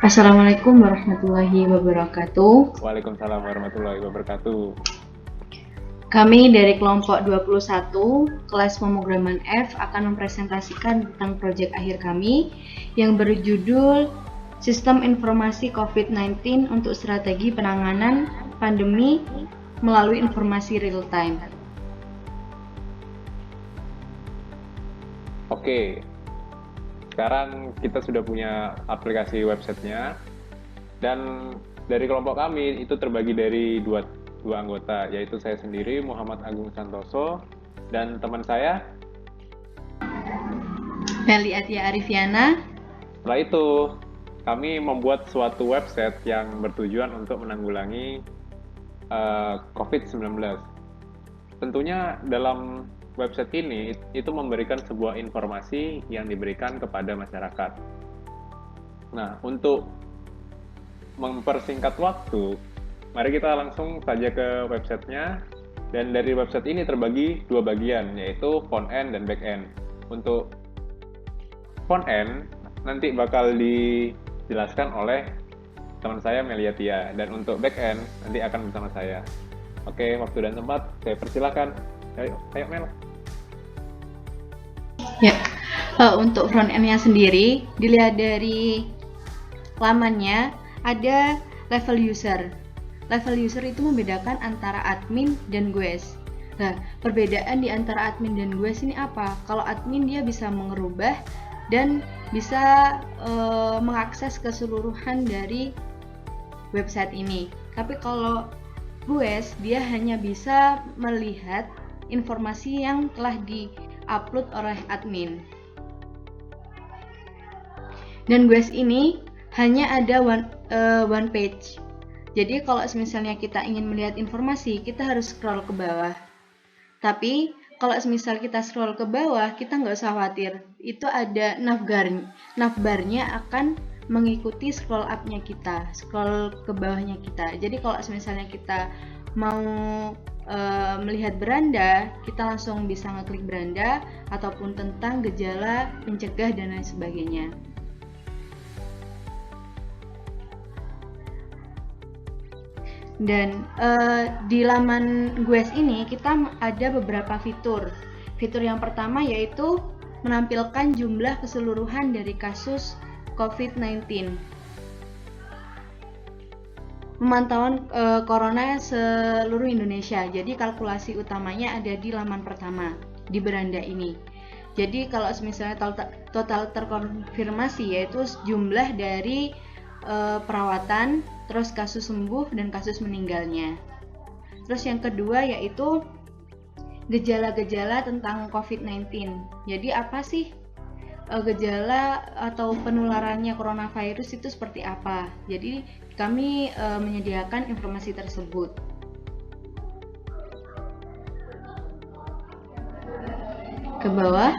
Assalamualaikum warahmatullahi wabarakatuh. Waalaikumsalam warahmatullahi wabarakatuh. Kami dari kelompok 21, kelas pemrograman F akan mempresentasikan tentang proyek akhir kami yang berjudul Sistem Informasi COVID-19 untuk Strategi Penanganan Pandemi melalui Informasi Real Time. Oke, sekarang kita sudah punya aplikasi websitenya, dan dari kelompok kami itu terbagi dari dua anggota, yaitu saya sendiri Muhammad Agung Santoso dan teman saya Meli Atia Arifiana. Setelah itu kami membuat suatu website yang bertujuan untuk menanggulangi COVID-19. Tentunya dalam website ini itu memberikan sebuah informasi yang diberikan kepada masyarakat. Nah, untuk mempersingkat waktu, mari kita langsung saja ke websitenya. Dan dari website ini terbagi dua bagian, yaitu front end dan back end. Untuk front end nanti bakal dijelaskan oleh teman saya Melia Tia, dan untuk back end nanti akan bersama saya. Oke, waktu dan tempat saya persilakan. Ayo Mel. Ya, untuk front end-nya sendiri, dilihat dari lamannya ada level user. Level user itu membedakan antara admin dan GWS. Nah, perbedaan di antara admin dan GWS ini apa? Kalau admin dia bisa merubah dan bisa mengakses keseluruhan dari website ini. Tapi kalau GWS dia hanya bisa melihat informasi yang telah di-upload oleh admin. Dan GWS ini hanya ada one page. Jadi kalau misalnya kita ingin melihat informasi, kita harus scroll ke bawah. Tapi kalau misal kita scroll ke bawah, kita nggak usah khawatir. Itu ada navbarnya akan mengikuti scroll up-nya kita, scroll ke bawahnya kita. Jadi kalau misalnya kita mau melihat beranda, kita langsung bisa ngeklik beranda ataupun tentang gejala, mencegah dan lain sebagainya. Dan di laman GWS ini kita ada beberapa fitur. Fitur yang pertama yaitu menampilkan jumlah keseluruhan dari kasus COVID-19. Pemantauan corona seluruh Indonesia. Jadi kalkulasi utamanya ada di laman pertama, di beranda ini. Jadi kalau misalnya total terkonfirmasi yaitu jumlah dari perawatan, terus kasus sembuh dan kasus meninggalnya. Terus yang kedua yaitu gejala-gejala tentang COVID-19. Jadi apa sih gejala atau penularannya coronavirus itu seperti apa? Jadi kami menyediakan informasi tersebut. Ke bawah.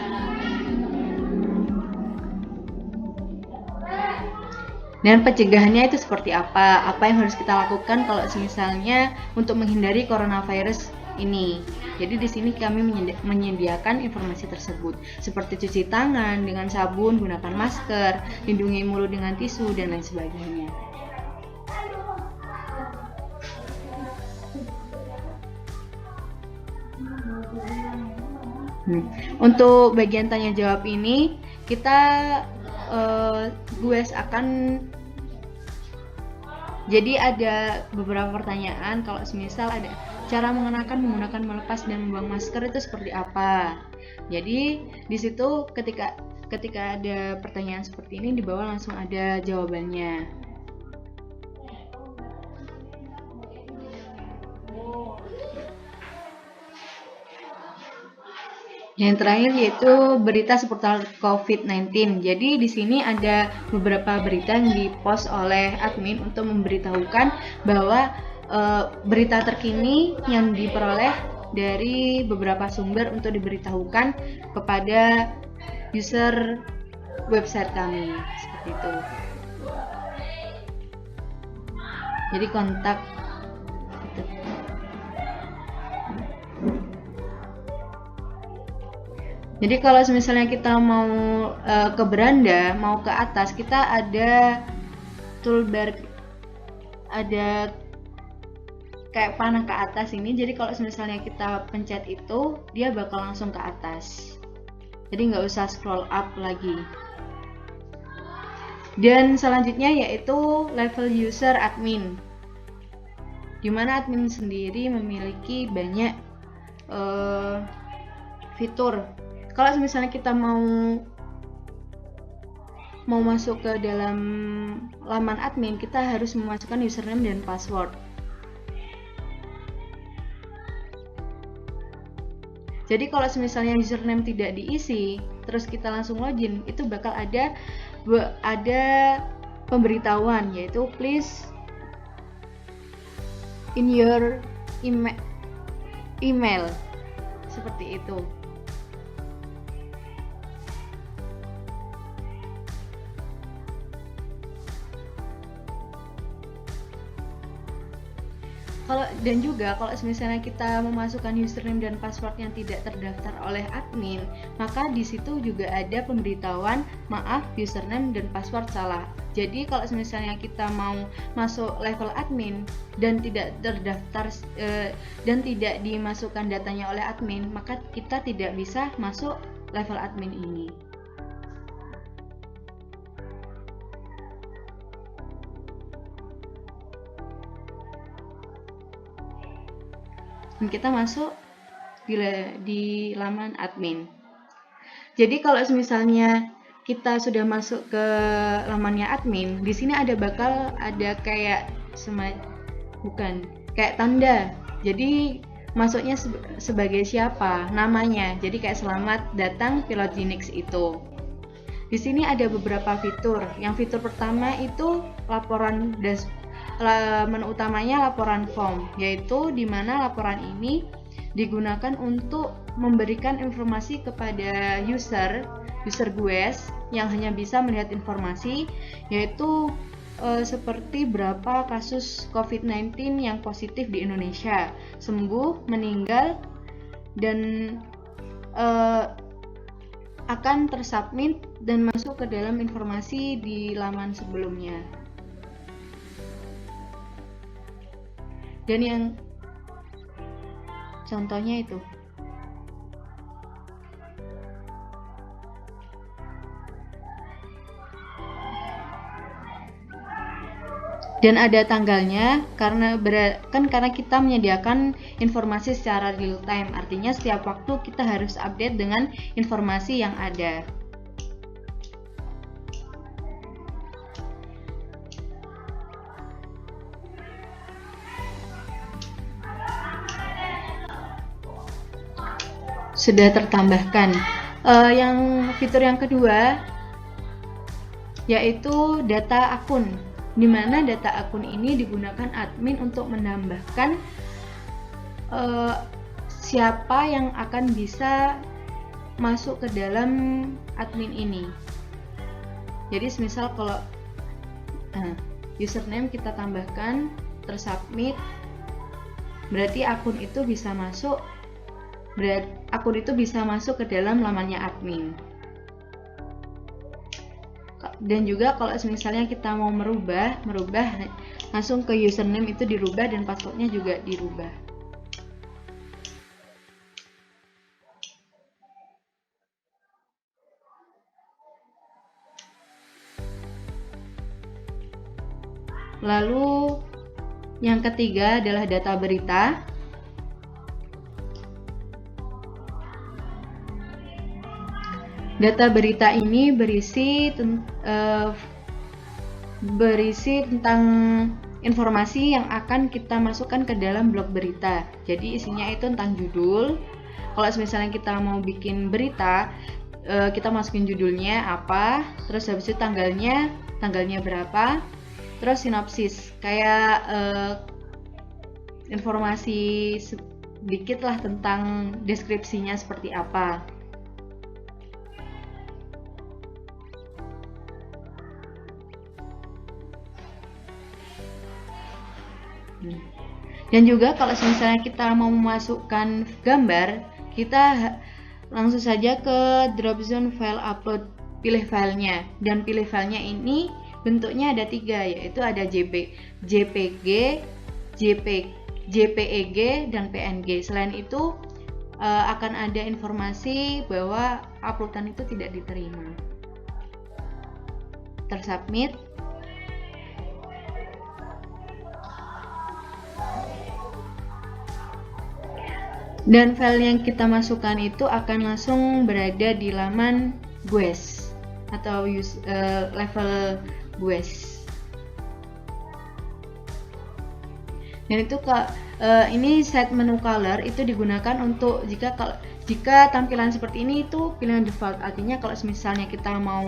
Dan pencegahannya itu seperti apa? Apa yang harus kita lakukan kalau misalnya untuk menghindari coronavirus ini? Jadi di sini kami menyediakan informasi tersebut, seperti cuci tangan dengan sabun, gunakan masker, lindungi mulut dengan tisu dan lain sebagainya. Untuk bagian tanya jawab ini kita GWS akan jadi ada beberapa pertanyaan. Kalau semisal ada cara mengenakan, menggunakan, melepas dan membuang masker itu seperti apa. Jadi di situ ketika ada pertanyaan seperti ini di bawah langsung ada jawabannya. Yang terakhir yaitu berita seputar COVID-19. Jadi di sini ada beberapa berita yang dipost oleh admin untuk memberitahukan bahwa berita terkini yang diperoleh dari beberapa sumber untuk diberitahukan kepada user website kami, seperti itu. Jadi kontak gitu. Jadi kalau misalnya kita mau ke beranda, mau ke atas, kita ada toolbar ada kayak panah ke atas ini, jadi kalau misalnya kita pencet itu dia bakal langsung ke atas, jadi nggak usah scroll up lagi. Dan selanjutnya yaitu level user admin, dimana admin sendiri memiliki banyak fitur. Kalau misalnya kita mau masuk ke dalam laman admin, kita harus memasukkan username dan password. Jadi kalau misalnya username tidak diisi, terus kita langsung login, itu bakal ada pemberitahuan, yaitu please in your email, seperti itu. Dan juga kalau misalnya kita memasukkan username dan password yang tidak terdaftar oleh admin, maka di situ juga ada pemberitahuan maaf username dan password salah. Jadi kalau misalnya kita mau masuk level admin dan tidak terdaftar dan tidak dimasukkan datanya oleh admin, maka kita tidak bisa masuk level admin ini. Dan kita masuk di laman admin. Jadi kalau misalnya kita sudah masuk ke lamannya admin, di sini bakal ada kayak kayak tanda. Jadi masuknya sebagai siapa, namanya. Jadi kayak selamat datang pilot Linux itu. Di sini ada beberapa fitur. Yang fitur pertama itu laporan menu utamanya laporan form, yaitu di mana laporan ini digunakan untuk memberikan informasi kepada user GUES yang hanya bisa melihat informasi, yaitu seperti berapa kasus COVID-19 yang positif di Indonesia, sembuh, meninggal, dan akan tersubmit dan masuk ke dalam informasi di laman sebelumnya. Dan yang contohnya itu. Dan ada tanggalnya karena kita menyediakan informasi secara real time. Artinya setiap waktu kita harus update dengan informasi yang ada. Sudah tertambahkan. Yang fitur yang kedua yaitu data akun, di mana data akun ini digunakan admin untuk menambahkan siapa yang akan bisa masuk ke dalam admin ini. Jadi misal kalau username kita tambahkan tersubmit, berarti akun itu bisa masuk ke dalam lamannya admin. Dan juga kalau misalnya kita mau merubah langsung ke username itu dirubah dan passwordnya juga dirubah. Lalu yang ketiga adalah data berita. Data berita ini berisi tentang informasi yang akan kita masukkan ke dalam blog berita. Jadi isinya itu tentang judul. Kalau misalnya kita mau bikin berita, kita masukin judulnya apa, terus habis itu tanggalnya berapa, terus sinopsis, kayak informasi sedikit lah tentang deskripsinya seperti apa. Dan juga kalau misalnya kita mau memasukkan gambar, kita langsung saja ke dropzone file upload, pilih filenya, dan pilih filenya ini bentuknya ada 3, yaitu ada JPG, JPEG, dan PNG. Selain itu akan ada informasi bahwa uploadan itu tidak diterima. Tersubmit. Dan file yang kita masukkan itu akan langsung berada di laman GUES atau level GUES. Dan itu ini set menu color itu digunakan untuk jika tampilan seperti ini itu pilihan default. Artinya kalau misalnya kita mau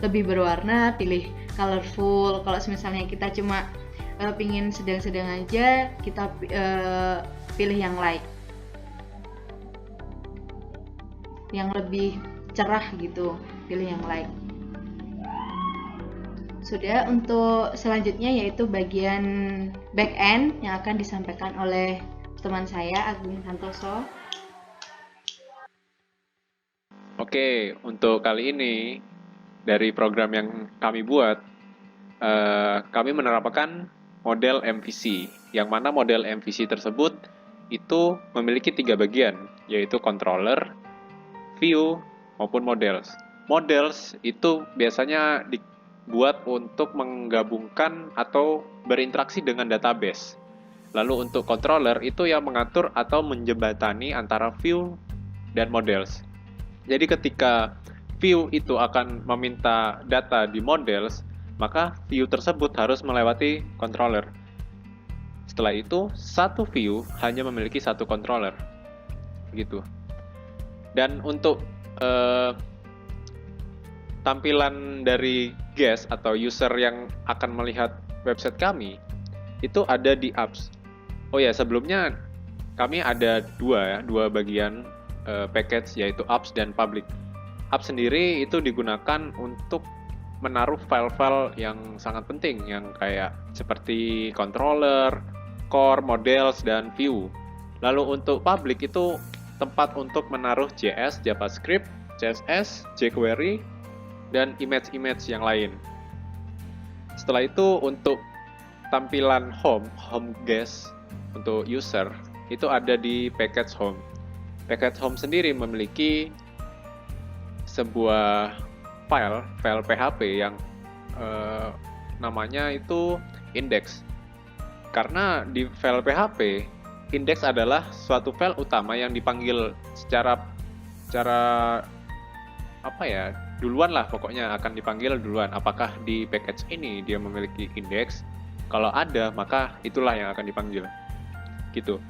lebih berwarna, pilih colorful. Kalau misalnya kita cuma pingin sedang-sedang aja, kita pilih yang light, yang lebih cerah gitu, pilih yang light. Sudah, untuk selanjutnya yaitu bagian backend yang akan disampaikan oleh teman saya Agung Santoso. Oke, untuk kali ini dari program yang kami buat, kami menerapkan model MVC, yang mana model MVC tersebut itu memiliki 3 bagian, yaitu controller, view, maupun models. Models itu biasanya dibuat untuk menggabungkan atau berinteraksi dengan database. Lalu untuk controller itu yang mengatur atau menjembatani antara view dan models. Jadi ketika view itu akan meminta data di models, maka view tersebut harus melewati controller. Setelah itu, satu view hanya memiliki satu controller. Begitu. Dan untuk tampilan dari guest atau user yang akan melihat website kami, itu ada di apps. Oh ya, sebelumnya kami ada dua bagian package, yaitu apps dan public. Apps sendiri itu digunakan untuk menaruh file-file yang sangat penting, yang kayak seperti controller, core, models, dan view. Lalu untuk public itu tempat untuk menaruh JS, JavaScript, CSS, jQuery, dan image-image yang lain. Setelah itu untuk tampilan home guest untuk user, itu ada di package home. Package home sendiri memiliki sebuah file PHP yang namanya itu index. Karena di file PHP, index adalah suatu file utama yang dipanggil secara duluan lah, pokoknya akan dipanggil duluan. Apakah di package ini dia memiliki index? Kalau ada, maka itulah yang akan dipanggil. Gitu.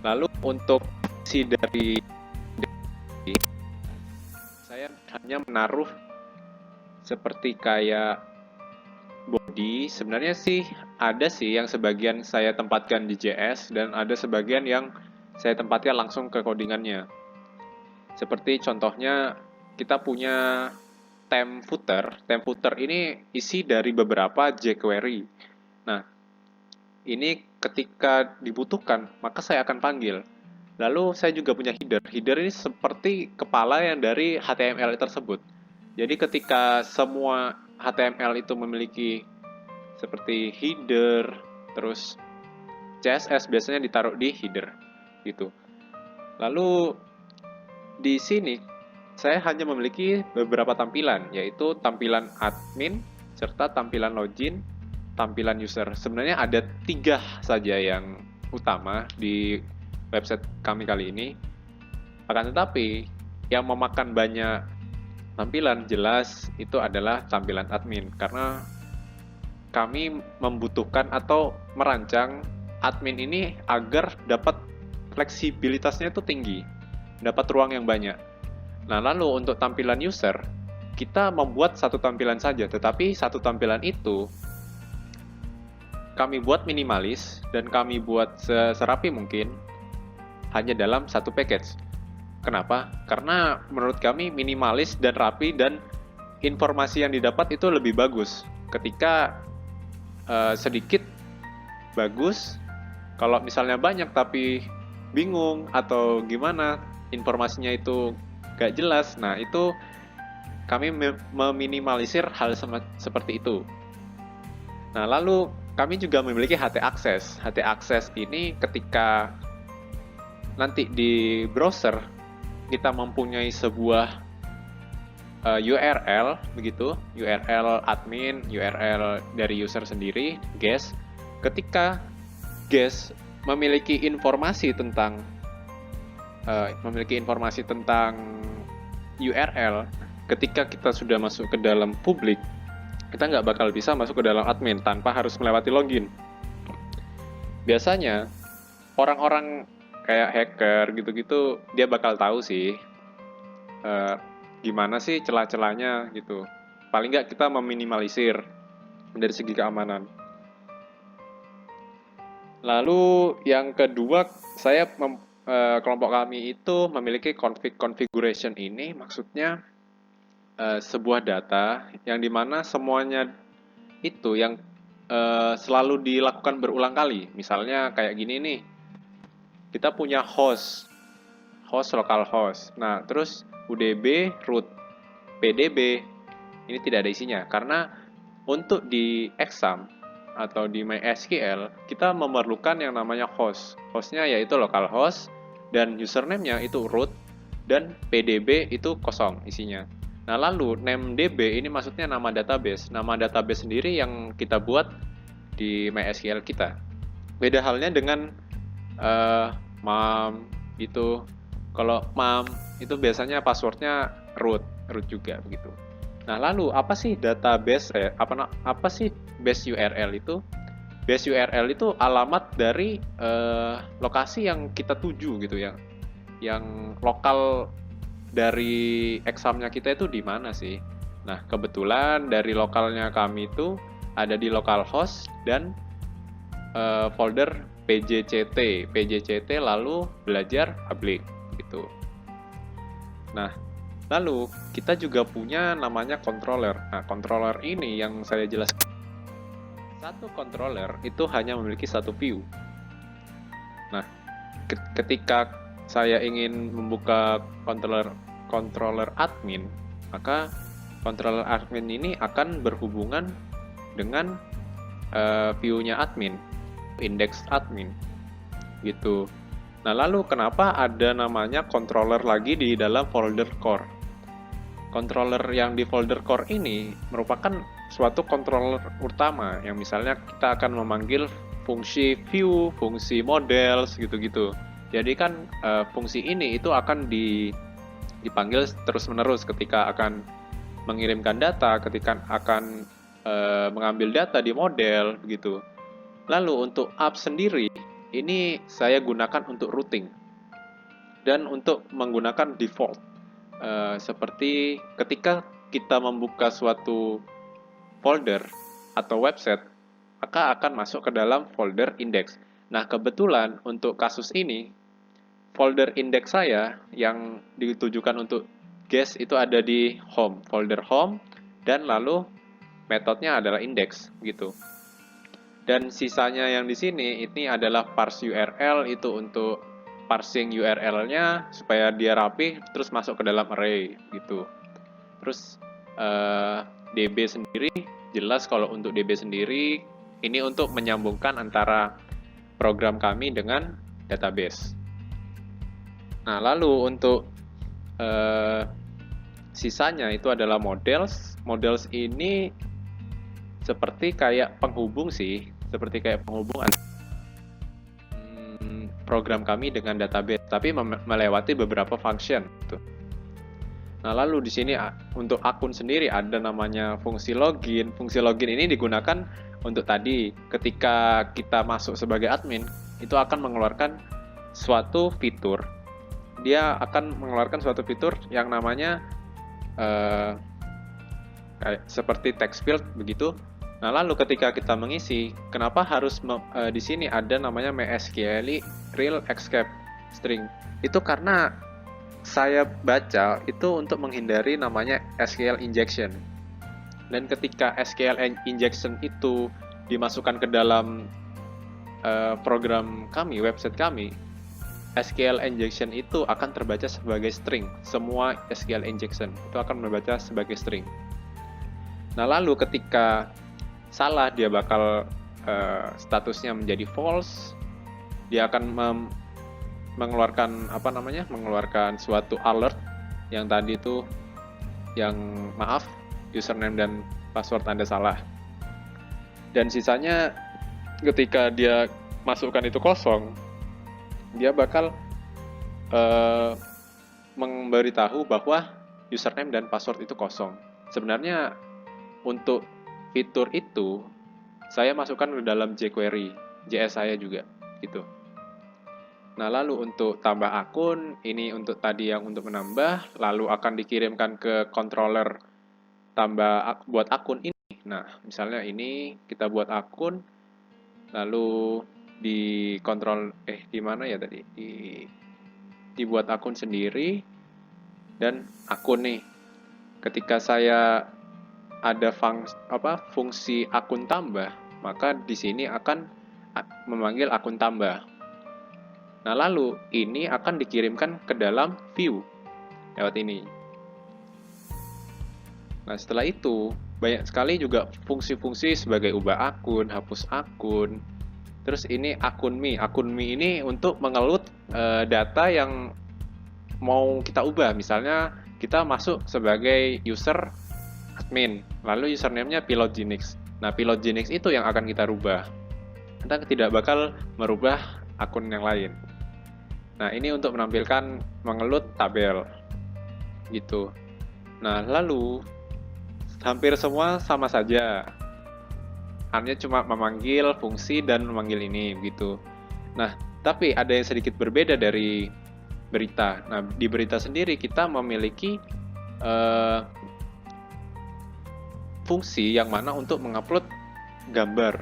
Lalu untuk dari saya hanya menaruh seperti kayak body. Sebenarnya sih ada sih yang sebagian saya tempatkan di JS dan ada sebagian yang saya tempatkan langsung ke codingannya. Seperti contohnya kita punya theme footer. Theme footer ini isi dari beberapa jQuery. Nah, ini ketika dibutuhkan maka saya akan panggil. Lalu saya juga punya header. Header ini seperti kepala yang dari HTML tersebut. Jadi ketika semua HTML itu memiliki seperti header, terus CSS biasanya ditaruh di header gitu. Lalu di sini saya hanya memiliki beberapa tampilan, yaitu tampilan admin serta tampilan login, tampilan user. Sebenarnya ada 3 saja yang utama di website kami kali ini. Akan tetapi yang memakan banyak tampilan jelas itu adalah tampilan admin, karena kami membutuhkan atau merancang admin ini agar dapat fleksibilitasnya itu tinggi, dapat ruang yang banyak. Nah, lalu untuk tampilan user, kita membuat satu tampilan saja, tetapi satu tampilan itu kami buat minimalis dan kami buat serapi mungkin hanya dalam satu package. Kenapa? Karena menurut kami minimalis dan rapi, dan informasi yang didapat itu lebih bagus. Ketika sedikit bagus, kalau misalnya banyak tapi bingung atau gimana, informasinya itu gak jelas, nah itu kami meminimalisir hal seperti itu. Nah, lalu kami juga memiliki HT access. HT access ini ketika nanti di browser kita mempunyai sebuah URL begitu, URL admin, URL dari user sendiri, guest. Ketika guest memiliki informasi tentang URL, ketika kita sudah masuk ke dalam publik, kita nggak bakal bisa masuk ke dalam admin tanpa harus melewati login. Biasanya orang-orang kayak hacker gitu-gitu dia bakal tahu sih gimana sih celah-celahnya gitu. Paling nggak kita meminimalisir dari segi keamanan. Lalu yang kedua, kelompok kami itu memiliki configuration ini, maksudnya sebuah data yang dimana semuanya itu yang selalu dilakukan berulang kali. Misalnya kayak gini nih, kita punya host localhost. Nah, terus UDB, root, PDB, ini tidak ada isinya. Karena untuk di exam atau di MySQL, kita memerlukan yang namanya host. Hostnya yaitu localhost, dan username-nya itu root, dan PDB itu kosong isinya. Nah, lalu namedb ini maksudnya nama database. Nama database sendiri yang kita buat di MySQL kita. Beda halnya dengan mom itu. Kalau mom itu biasanya passwordnya root juga begitu. Nah, lalu apa sih database? Apa sih base URL itu? Base URL itu alamat dari lokasi yang kita tuju gitu, yang lokal dari examnya kita itu di mana sih? Nah, kebetulan dari lokalnya kami itu ada di localhost dan folder PJCT lalu belajar public gitu. Nah, lalu kita juga punya namanya controller. Nah, controller ini yang saya jelaskan. Satu controller itu hanya memiliki satu view. Nah, ketika saya ingin membuka controller admin, maka controller admin ini akan berhubungan dengan view-nya admin, index admin gitu. Nah, lalu kenapa ada namanya controller lagi di dalam folder core? Controller yang di folder core ini merupakan suatu controller utama yang misalnya kita akan memanggil fungsi view, fungsi models gitu-gitu. Jadi kan fungsi ini itu akan dipanggil terus-menerus ketika akan mengirimkan data, ketika akan mengambil data di model begitu. Lalu untuk app sendiri ini saya gunakan untuk routing dan untuk menggunakan default. Seperti ketika kita membuka suatu folder atau website, maka akan masuk ke dalam folder index. Nah, kebetulan untuk kasus ini, folder index saya yang ditujukan untuk guest itu ada di home, folder home, dan lalu metodenya adalah index gitu. Dan sisanya yang di sini ini adalah parse URL, itu untuk parsing URL-nya supaya dia rapi terus masuk ke dalam array gitu. Terus DB sendiri jelas kalau untuk DB sendiri ini untuk menyambungkan antara program kami dengan database. Nah, lalu untuk sisanya itu adalah models. Models ini seperti kayak penghubung program kami dengan database, tapi melewati beberapa function gitu. Nah, lalu di sini untuk akun sendiri ada namanya fungsi login. Fungsi login ini digunakan untuk tadi ketika kita masuk sebagai admin, itu akan mengeluarkan suatu fitur. Dia akan mengeluarkan suatu fitur yang namanya seperti text field begitu. Nah, lalu ketika kita mengisi, kenapa harus di sini ada namanya MySQL real escape string? Itu karena saya baca itu untuk menghindari namanya SQL injection. Dan ketika SQL injection itu dimasukkan ke dalam program kami, website kami, SQL injection itu akan terbaca sebagai string. Semua SQL injection itu akan membaca sebagai string. Nah, lalu ketika salah, dia bakal statusnya menjadi false. Dia akan mengeluarkan suatu alert yang tadi itu yang maaf, username dan password Anda salah. Dan sisanya ketika dia masukkan itu kosong, dia bakal memberitahu bahwa username dan password itu kosong. Sebenarnya untuk fitur itu saya masukkan ke dalam jQuery, JS saya juga gitu. Nah, lalu untuk tambah akun, ini untuk tadi yang untuk menambah, lalu akan dikirimkan ke controller buat akun ini. Nah, misalnya ini kita buat akun, lalu dikontrol di mana ya tadi? Dibuat akun sendiri dan akun nih. Ketika saya ada fungsi akun tambah, maka di sini akan memanggil akun tambah. Nah, lalu ini akan dikirimkan ke dalam view lewat ini. Nah, setelah itu banyak sekali juga fungsi-fungsi sebagai ubah akun, hapus akun. Terus ini akun me. Akun me ini untuk mengelut data yang mau kita ubah. Misalnya kita masuk sebagai user admin, lalu username-nya Pilotgenix. Nah, Pilotgenix itu yang akan kita rubah. Kita tidak bakal merubah akun yang lain. Nah, ini untuk menampilkan mengelut tabel gitu. Nah, lalu hampir semua sama saja. Hanya cuma memanggil fungsi dan memanggil ini gitu. Nah, tapi ada yang sedikit berbeda dari berita. Nah, di berita sendiri kita memiliki fungsi yang mana untuk mengupload gambar.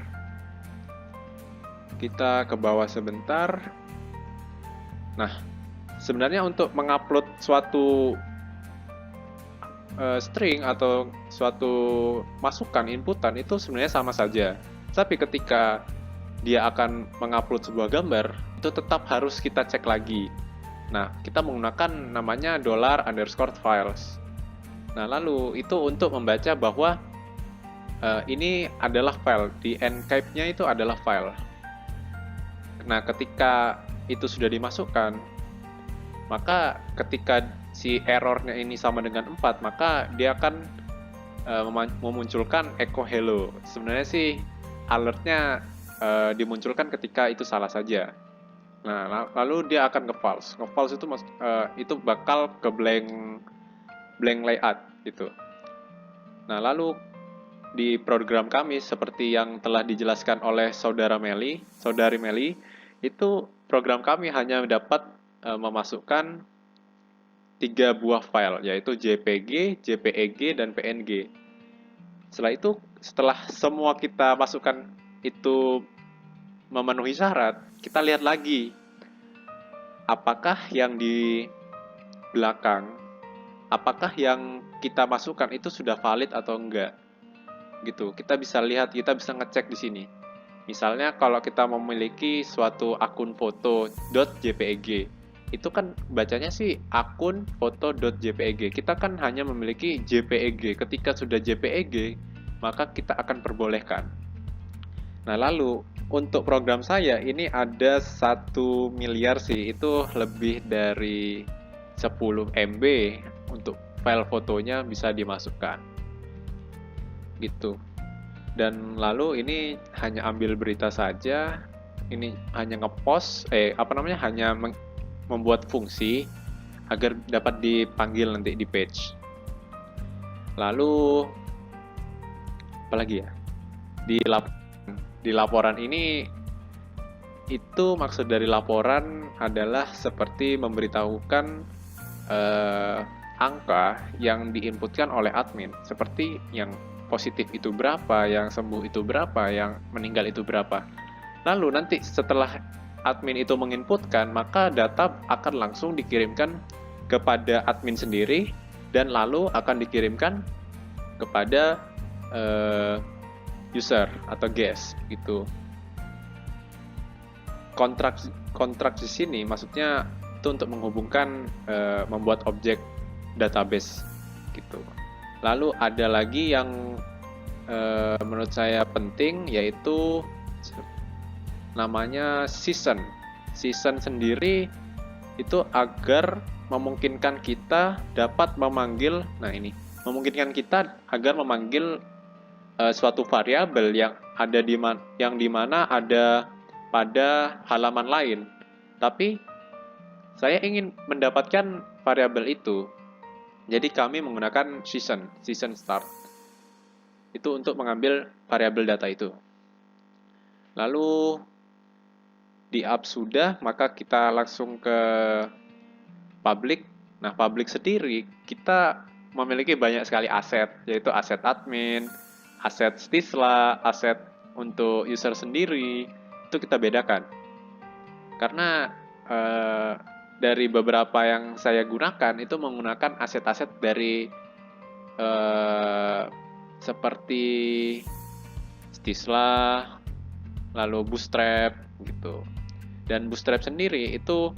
Kita ke bawah sebentar. Nah, sebenarnya untuk mengupload suatu string atau suatu masukan, inputan itu sebenarnya sama saja. Tapi ketika dia akan mengupload sebuah gambar, itu tetap harus kita cek lagi. Nah, kita menggunakan namanya $_files. Nah, lalu itu untuk membaca bahwa ini adalah file, di encrypt-nya itu adalah file. Nah, ketika itu sudah dimasukkan, maka ketika si errornya ini sama dengan 4, maka dia akan memunculkan echo hello. Sebenarnya sih alertnya dimunculkan ketika itu salah saja. Nah, lalu dia akan nge-false. Nge-false itu bakal ke blank layout gitu. Nah, lalu di program kami seperti yang telah dijelaskan oleh saudari Meli, itu program kami hanya dapat memasukkan 3 buah file, yaitu JPG, JPEG, dan PNG. Setelah semua kita masukkan itu memenuhi syarat, kita lihat lagi apakah yang di belakang, apakah yang kita masukkan itu sudah valid atau enggak. Gitu. Kita bisa lihat, kita bisa ngecek di sini. Misalnya kalau kita memiliki suatu akun foto.jpeg, itu kan bacanya sih akun foto.jpeg. Kita kan hanya memiliki JPEG. Ketika sudah JPEG, maka kita akan perbolehkan. Nah, lalu untuk program saya ini ada 1 miliar sih, itu lebih dari 10 MB untuk file fotonya bisa dimasukkan. Gitu. Dan lalu ini hanya ambil berita saja, ini hanya ngepost, hanya membuat fungsi agar dapat dipanggil nanti di page. Lalu apalagi ya? Di laporan ini, itu maksud dari laporan adalah seperti memberitahukan angka yang diinputkan oleh admin, seperti yang positif itu berapa, yang sembuh itu berapa, yang meninggal itu berapa. Lalu nanti setelah admin itu menginputkan, maka data akan langsung dikirimkan kepada admin sendiri dan lalu akan dikirimkan kepada user atau guest gitu. Kontrak di sini maksudnya itu untuk menghubungkan, membuat objek database gitu. Lalu ada lagi yang menurut saya penting, yaitu namanya season. Season sendiri itu agar memungkinkan kita dapat memanggil, memungkinkan kita agar memanggil suatu variabel yang ada yang dimana ada pada halaman lain. Tapi saya ingin mendapatkan variabel itu. Jadi kami menggunakan season start. Itu untuk mengambil variabel data itu. Lalu di app sudah, maka kita langsung ke public. Nah, public sendiri kita memiliki banyak sekali aset, yaitu aset admin, aset Stisla, aset untuk user sendiri. Itu kita bedakan. Karena dari beberapa yang saya gunakan itu menggunakan aset-aset dari seperti Stisla, lalu Bootstrap gitu. Dan Bootstrap sendiri itu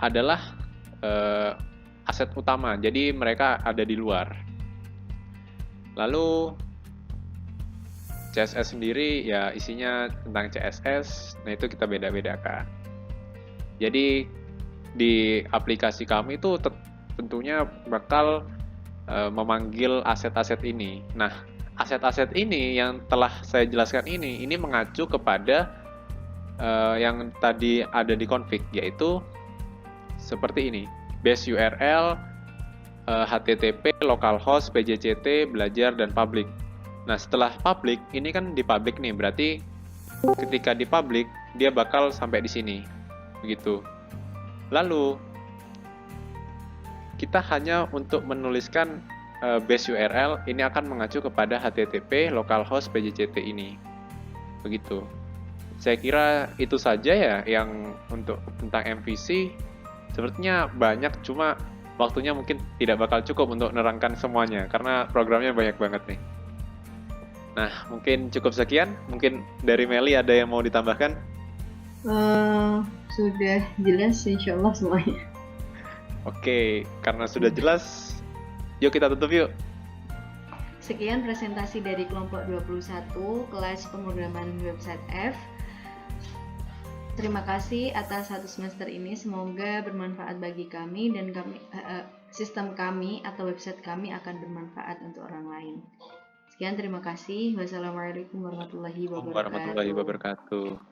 adalah aset utama, jadi mereka ada di luar. Lalu CSS sendiri ya isinya tentang CSS, nah itu kita beda-bedakan. Jadi di aplikasi kami itu tentunya bakal memanggil aset-aset ini. Nah, aset-aset ini yang telah saya jelaskan ini mengacu kepada yang tadi ada di config, yaitu seperti ini: base URL, HTTP, localhost, PJCT, belajar, dan public. Nah, setelah public, ini kan di public nih, berarti ketika di public, dia bakal sampai di sini. Begitu. Lalu, kita hanya untuk menuliskan base URL, ini akan mengacu kepada HTTP, localhost, PJCT ini. Begitu. Saya kira itu saja ya yang untuk tentang MVC. Sepertinya banyak, cuma waktunya mungkin tidak bakal cukup untuk menerangkan semuanya, karena programnya banyak banget nih. Nah, mungkin cukup sekian. Mungkin dari Meli ada yang mau ditambahkan? Sudah jelas insya Allah semuanya. Oke, karena sudah jelas, yuk kita tutup yuk. Sekian presentasi dari kelompok 21 kelas pemrograman website F. Terima kasih atas 1 semester ini, semoga bermanfaat bagi kami dan sistem kami atau website kami akan bermanfaat untuk orang lain. Sekian, terima kasih. Wassalamualaikum warahmatullahi wabarakatuh.